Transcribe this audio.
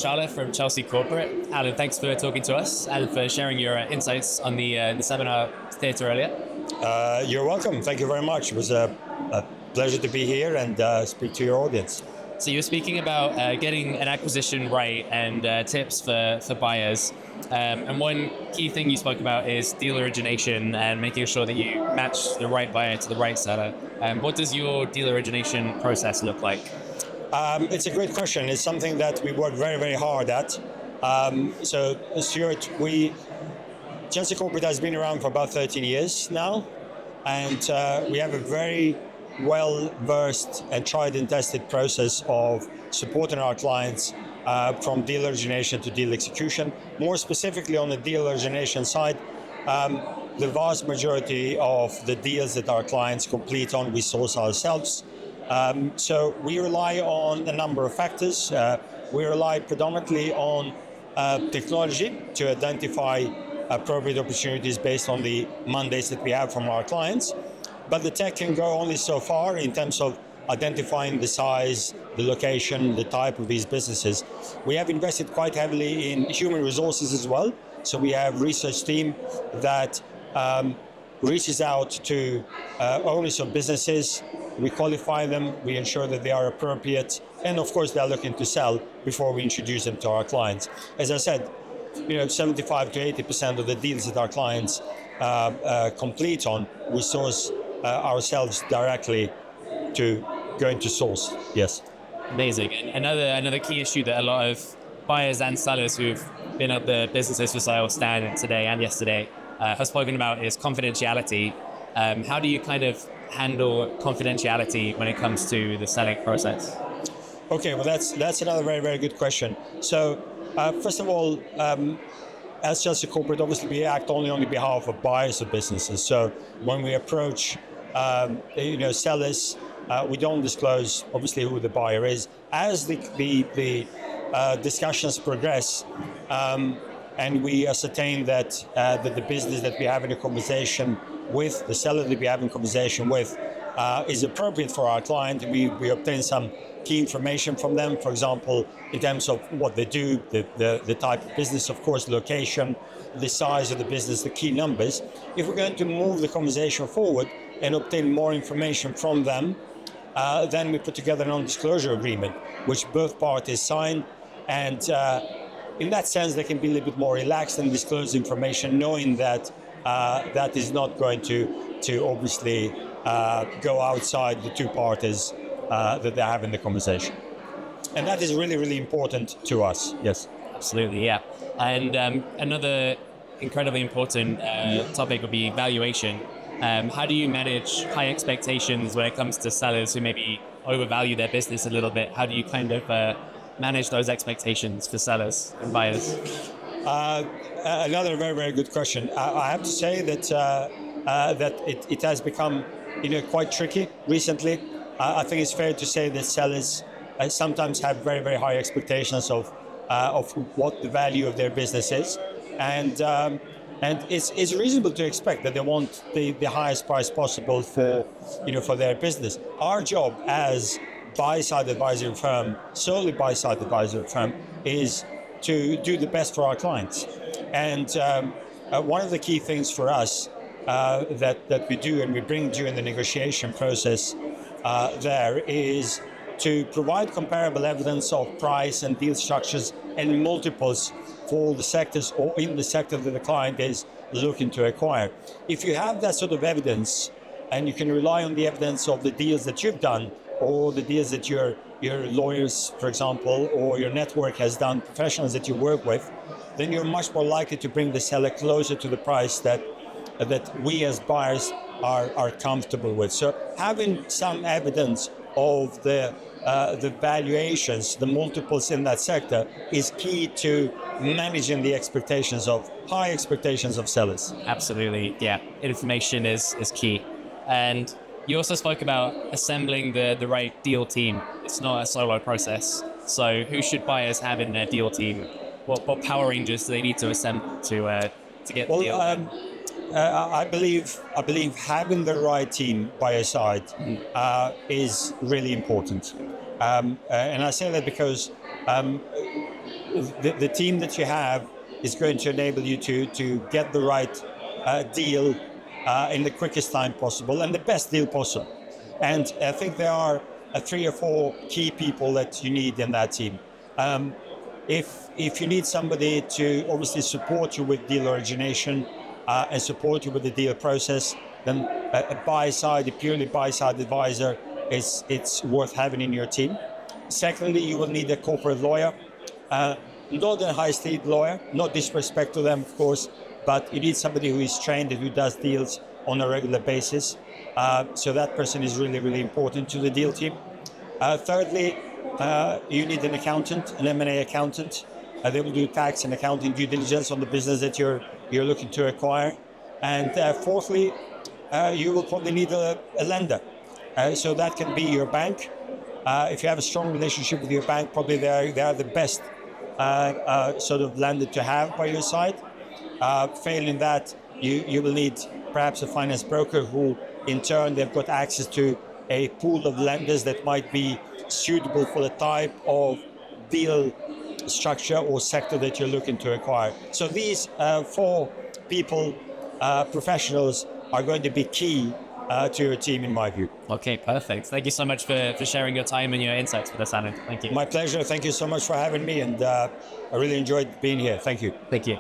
Shala from Chelsea Corporate. Alan, thanks for talking to us and for sharing your insights on the seminar theatre earlier. You're welcome. Thank you very much. It was a pleasure to be here and speak to your audience. So you were speaking about getting an acquisition right and tips for buyers. And one key thing you spoke about is deal origination and making sure that you match the right buyer to the right seller. What does your deal origination process look like? It's a great question. It's something that we work very, very hard at. So, Stuart, Chelsea Corporate has been around for about 13 years now, and we have a very well-versed and tried and tested process of supporting our clients from deal origination to deal execution. More specifically on the deal origination side, the vast majority of the deals that our clients complete on, we source ourselves. So we rely on a number of factors. We rely predominantly on technology to identify appropriate opportunities based on the mandates that we have from our clients. But the tech can go only so far in terms of identifying the size, the location, the type of these businesses. We have invested quite heavily in human resources as well. So we have a research team that reaches out to owners of businesses. We qualify them, we ensure that they are appropriate, and of course they're looking to sell before we introduce them to our clients. As I said, 75 to 80% of the deals that our clients complete on, we source ourselves directly to going to source. Yes. Amazing. And another key issue that a lot of buyers and sellers who've been at the businesses for sale stand today and yesterday have spoken about is confidentiality. How do you kind of handle confidentiality when it comes to the selling process? Okay, well that's another very, very good question. So first of all, as Chelsea Corporate, obviously we act only on behalf of buyers of businesses. So when we approach sellers, we don't disclose obviously who the buyer is. As the discussions progress, and we ascertain that the business that we have in a conversation with, the seller that we have in conversation with, is appropriate for our client. We obtain some key information from them, for example, in terms of what they do, the type of business, of course, location, the size of the business, the key numbers. If we're going to move the conversation forward and obtain more information from them, then we put together a non-disclosure agreement, which both parties sign, and in that sense, they can be a little bit more relaxed and disclose information, knowing that that is not going to obviously go outside the two parties that they have in the conversation. And that is really, really important to us. Yes. Absolutely, yeah. And another incredibly important topic would be valuation. How do you manage high expectations when it comes to sellers who maybe overvalue their business a little bit? How do you kind of manage those expectations for sellers and buyers? Another very, very good question. I have to say that it has become quite tricky recently. I think it's fair to say that sellers sometimes have very, very high expectations of what the value of their business is, and it's reasonable to expect that they want the highest price possible for their business. Our job as buy-side advisory firm, solely buy-side advisory firm, is to do the best for our clients. And one of the key things for us that we do and we bring during the negotiation process there is to provide comparable evidence of price and deal structures and multiples for the sectors or in the sector that the client is looking to acquire. If you have that sort of evidence and you can rely on the evidence of the deals that you've done or the deals that your lawyers, for example, or your network has done, professionals that you work with, then you're much more likely to bring the seller closer to the price that we as buyers are comfortable with. So having some evidence of the valuations, the multiples in that sector is key to managing the high expectations of sellers. Absolutely, yeah. Information is key. And you also spoke about assembling the right deal team. It's not a solo process. So who should buyers have in their deal team? What Power Rangers do they need to assemble to get the deal done? I believe having the right team by your side is really important. And I say that because the team that you have is going to enable you to get the right deal in the quickest time possible and the best deal possible. And I think there are 3 or 4 key people that you need in that team. If you need somebody to obviously support you with deal origination and support you with the deal process, then a purely buy-side advisor it's worth having in your team. Secondly, you will need a corporate lawyer, not a high-state lawyer, not disrespect to them, of course, but you need somebody who is trained and who does deals on a regular basis. So that person is really, really important to the deal team. Thirdly, you need an accountant, an M&A accountant. They will do tax and accounting due diligence on the business that you're looking to acquire. And fourthly, you will probably need a lender. So that can be your bank. If you have a strong relationship with your bank, probably they are the best sort of lender to have by your side. Failing that, you will need perhaps a finance broker who, in turn, they've got access to a pool of lenders that might be suitable for the type of deal structure or sector that you're looking to acquire. So these 4 people, professionals, are going to be key to your team, in my view. Okay, perfect. Thank you so much for sharing your time and your insights with us, Alan. Thank you. My pleasure. Thank you so much for having me, and I really enjoyed being here. Thank you. Thank you.